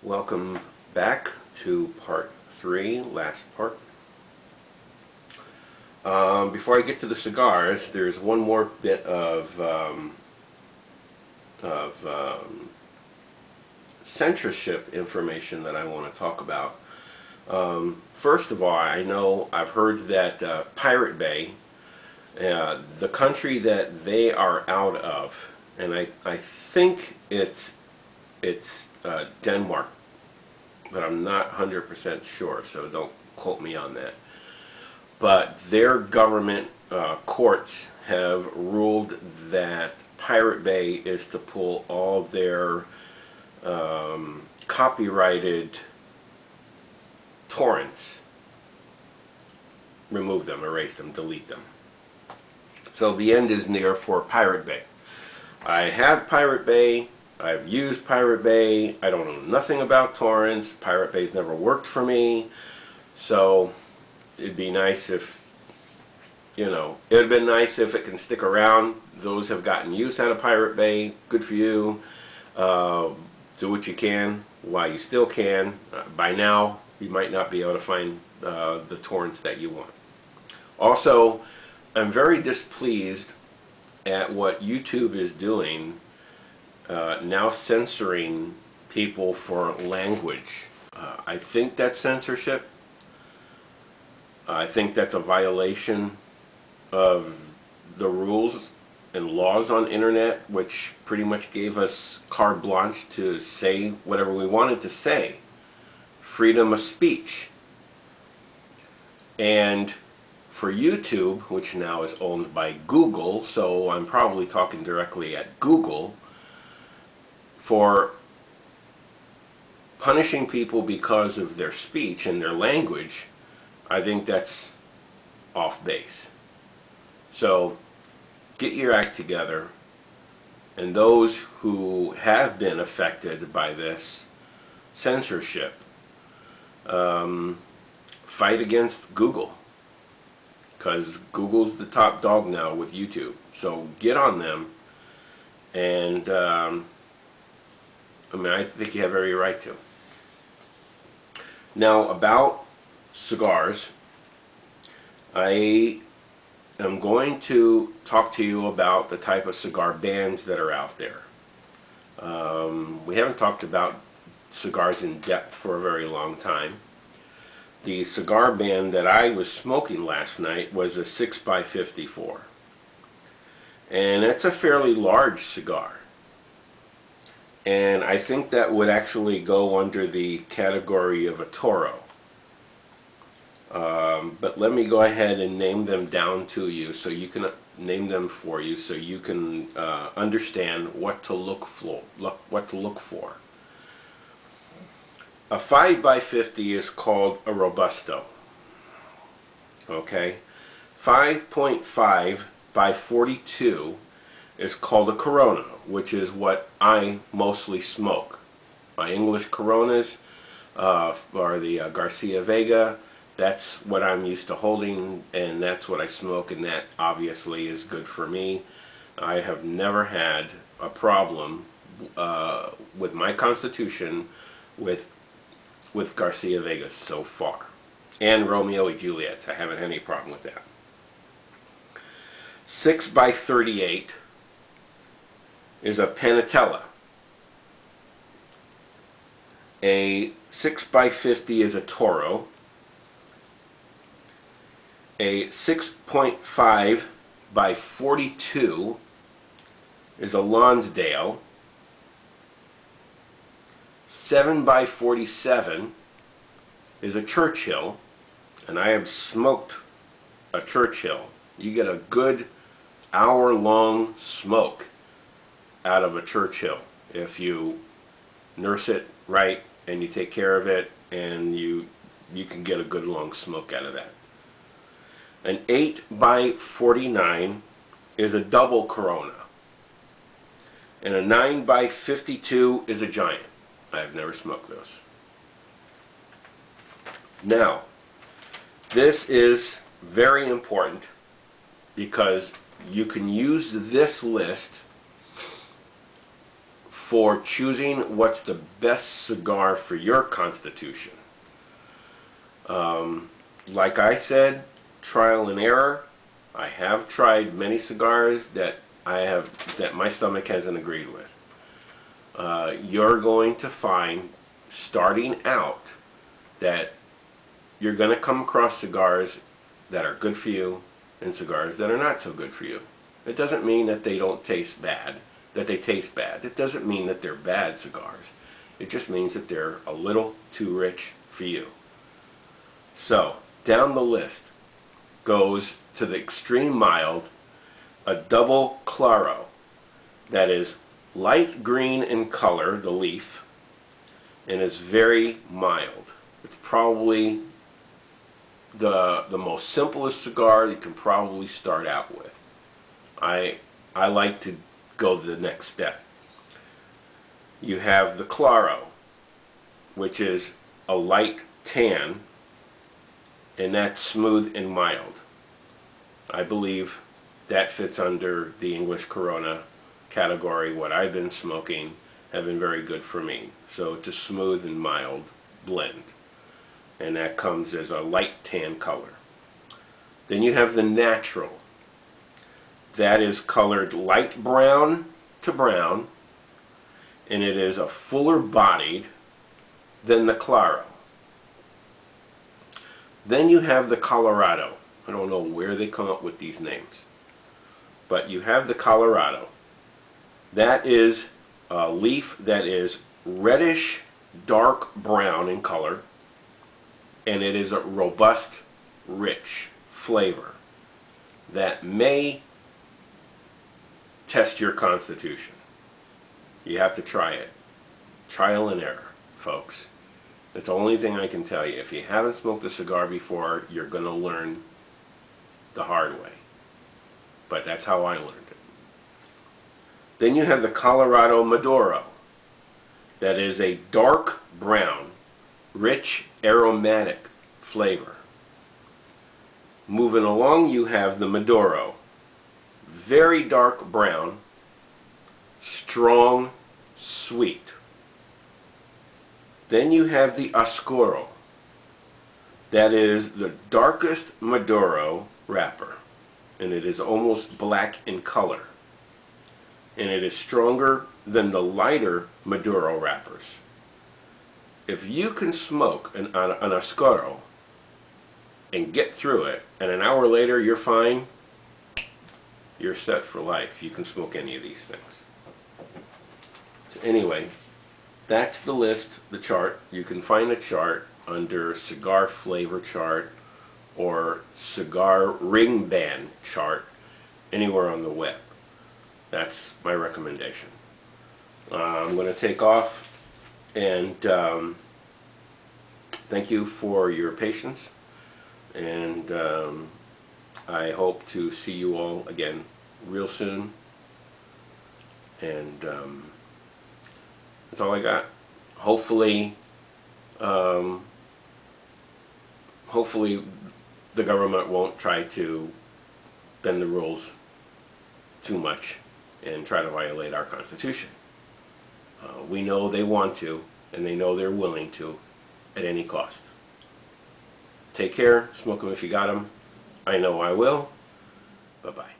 Welcome back to part 3, last part. Before I get to the cigars, there's one more bit of censorship information that I want to talk about. First of all, I've heard that Pirate Bay, the country that they are out of, and I think it's Denmark, but I'm not 100% sure, so don't quote me on that. But their government courts have ruled that Pirate Bay is to pull all their copyrighted torrents, remove them, erase them, delete them. So the end is near for Pirate Bay. I have Pirate Bay. I've used Pirate Bay. I don't know nothing about torrents. Pirate Bay's never worked for me. So it'd be nice if, it would have been nice if it can stick around. Those have gotten use out of Pirate Bay. Good for you. Do what you can while you still can. By now, you might not be able to find the torrents that you want. Also, I'm very displeased at what YouTube is doing, now censoring people for language. I think that's censorship. I think that's a violation of the rules and laws on internet, which pretty much gave us carte blanche to say whatever we wanted to say. Freedom of speech. And for YouTube, which now is owned by Google, so I'm probably talking directly at Google, for punishing people because of their speech and their language, I think that's off base. So get your act together, and those who have been affected by this censorship, fight against Google, because Google's the top dog now with YouTube. So get on them, and I think you have every right to. Now, about cigars, I am going to talk to you about the type of cigar bands that are out there. We haven't talked about cigars in depth for a very long time. The cigar band that I was smoking last night was a 6x54. And it's a fairly large cigar. And I think that would actually go under the category of a Toro. But let me go ahead and name them down to you, so you can name them for you, so you can understand what to look for. A 5x50 is called a Robusto. Okay, 5.5 by 42 is called a Corona, which is what I mostly smoke. My English Coronas are the Garcia Vega. That's what I'm used to holding, and that's what I smoke, and that obviously is good for me. I have never had a problem with my constitution with Garcia Vegas so far. And Romeo y Juliet's. I haven't had any problem with that. 6x38 is a Pantatella. A 6x50 is a Toro. A 6.5 by 42 is a Lonsdale. 7 by 47 is a Churchill, and I have smoked a Churchill. You get a good hour-long smoke out of a Churchill if you nurse it right and you take care of it, and you can get a good long smoke out of that. An 8 by 49 is a double Corona, and a 9 by 52 is a Giant. I've never smoked those. Now, this is very important because you can use this list for choosing what's the best cigar for your constitution. Like I said, trial and error. I have tried many cigars that my stomach hasn't agreed with. You're going to find, starting out, that you're going to come across cigars that are good for you and cigars that are not so good for you. It doesn't mean that they don't taste bad, that they taste bad. It doesn't mean that they're bad cigars. It just means that they're a little too rich for you. So, down the list goes to the extreme mild, a double Claro that is light green in color, the leaf, and is very mild. It's probably the most simplest cigar you can probably start out with. I like to go the next step. You have the Claro, which is a light tan, and that's smooth and mild. I believe that fits under the English Corona category. What I've been smoking have been very good for me. So it's a smooth and mild blend, and that comes as a light tan color. Then you have the Natural. That is colored light brown to brown, and it is a fuller bodied than the Claro. Then you have the Colorado. I don't know where they come up with these names, but you have the Colorado. That is a leaf that is reddish dark brown in color, and it is a robust, rich flavor that may test your constitution. You have to try it. Trial and error, folks. That's the only thing I can tell you. If you haven't smoked a cigar before, you're going to learn the hard way. But that's how I learned it. Then you have the Colorado Maduro. That is a dark brown, rich, aromatic flavor. Moving along, you have the Maduro. Very dark brown, strong, sweet. Then you have the Oscuro. That is the darkest Maduro wrapper, and it is almost black in color. And it is stronger than the lighter Maduro wrappers. If you can smoke an Oscuro and get through it, and an hour later you're fine, you're set for life. You can smoke any of these things. So anyway, that's the list, the chart. You can find a chart under cigar flavor chart or cigar ring band chart anywhere on the web. That's my recommendation. I'm going to take off, and thank you for your patience, and I hope to see you all again real soon, and that's all I got. Hopefully the government won't try to bend the rules too much and try to violate our Constitution. We know they want to, and they know they're willing to at any cost. Take care. Smoke them if you got them. I know I will. Bye-bye.